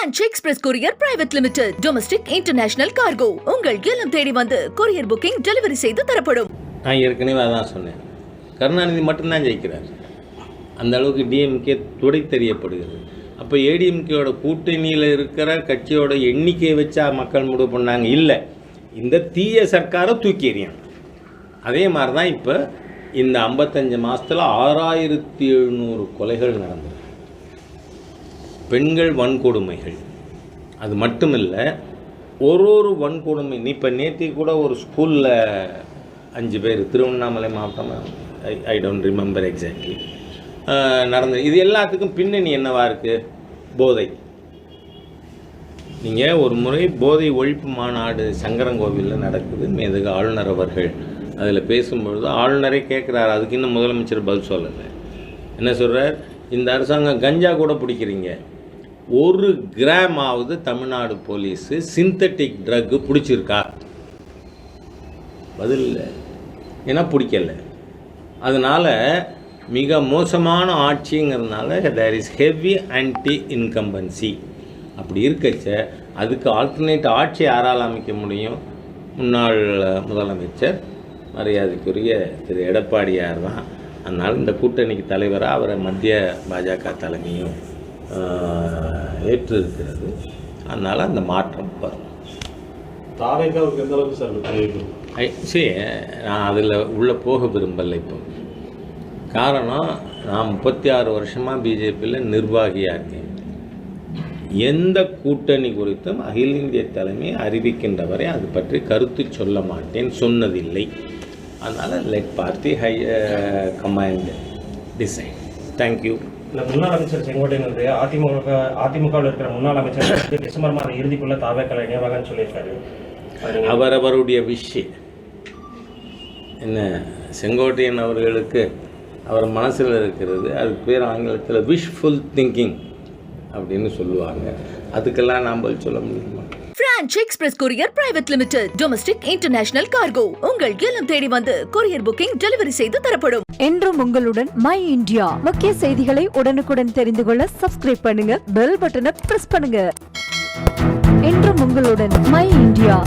French Express Courier Private Limited. Domestic International Cargo. உங்கள் இல்லம் தேடி வந்து கொரியர் புக்கிங் டெலிவரி செய்து தரப்படும். நான் ஏற்கனவே அதான் சொன்னேன். கருணாநிதி மட்டும்தான் ஜெயிக்கிறார். அந்த அளவுக்கு டிஎம்கே துடை தெரியப்படுகிறது. அப்போ ஏடிஎம்கேயோட கூட்டணியில் இருக்கிற கட்சியோட எண்ணிக்கையை வச்சா மக்கள் முடிவு பண்ணாங்க. இல்லை, இந்த தீய சர்க்காரை தூக்கி எறியாங்க. அதே மாதிரி தான் இப்போ இந்த 55 மாதத்தில் 6700 கொலைகள் நடந்தது. பெண்கள் வன்கொடுமைகள் அது மட்டும் இல்லை, ஒரு வன்கொடுமை. இப்போ நேற்று கூட ஒரு ஸ்கூலில் 5 பேர், திருவண்ணாமலை மாவட்டம், ஐ டோன்ட் ரிமெம்பர் எக்ஸாக்ட்லி, நடந்தது. இது எல்லாத்துக்கும் பின்னணி என்னவா இருக்குது? போதை. நீங்கள் ஒரு முறை போதை ஒழிப்பு மாநாடு சங்கரங்கோவிலில் நடக்குது. மேதகு ஆளுநர் அவர்கள் அதில் பேசும்பொழுது ஆளுநரே கேட்குறாரு, அதுக்கு இன்னும் முதலமைச்சர் பதில் சொல்லலை. என்ன சொல்கிறார்? இந்த அரசாங்கம் கஞ்சா கூட பிடிக்கிறீங்க, 1 கிராமாவது தமிழ்நாடு போலீஸு சிந்தட்டிக் ட்ரக்கு பிடிச்சிருக்கா? பதில் இல்லை. ஏன்னா பிடிக்கல. அதனால் மிக மோசமான ஆட்சிங்கிறதுனால there is heavy anti incumbency. அப்படி இருக்கச்ச அதுக்கு ஆல்டர்னேட் ஆட்சி யாரால் அமைக்க முடியும்? முன்னாள் முதலமைச்சர் மரியாதைக்குரிய திரு எடப்பாடியார் தான். அதனால் இந்த கூட்டணிக்கு தலைவராக அவரை மத்திய பாஜக தலைமையும் ஏற்று இருக்கிறது. அதனால் அந்த மாற்றம் வரும். சரி, நான் அதில் உள்ளே போக விரும்பலை. இப்போ காரணம், நான் 36 வருஷமாக பிஜேபியில் நிர்வாகியாக இருக்கேன். எந்த கூட்டணி குறித்தும் அகில இந்திய தலைமை அறிவிக்கின்றவரை அது பற்றி கருத்து சொல்ல மாட்டேன், சொன்னதில்லை. அதனால் let party high command decide. Thank you. இல்லை, முன்னாள் அமைச்சர் செங்கோட்டையன் அதிமுகவில் இருக்கிற முன்னாள் அமைச்சர் டிசம்பர் மாதம் இறுதிக்குள்ளே தாவேக்களை இணைவாகன்னு சொல்லியிருக்காரு. அவரவருடைய விஷயம் என்ன? செங்கோட்டையன் அவர்களுக்கு அவர் மனசில் இருக்கிறது, அதுக்கு பேர் ஆங்கிலத்தில் விஷஃபுல் திங்கிங் அப்படின்னு சொல்லுவாங்க. அதுக்கெல்லாம் நாம் பதில் சொல்ல முடியுமா? French Express Courier Private Limited. Domestic International Cargo. உங்கள் இல்லம் தேடி வந்து கொரியர் புக்கிங் டெலிவரி செய்து தரப்படும். என்றும் உங்களுடன் மை இந்தியா. முக்கிய செய்திகளை உடனுக்குடன் தெரிந்து கொள்ள சப்ஸ்கிரைப் பண்ணுங்க, பெல் பட்டனை பிரஸ் பண்ணுங்க. என்றும் உங்களுடன் மை இந்தியா.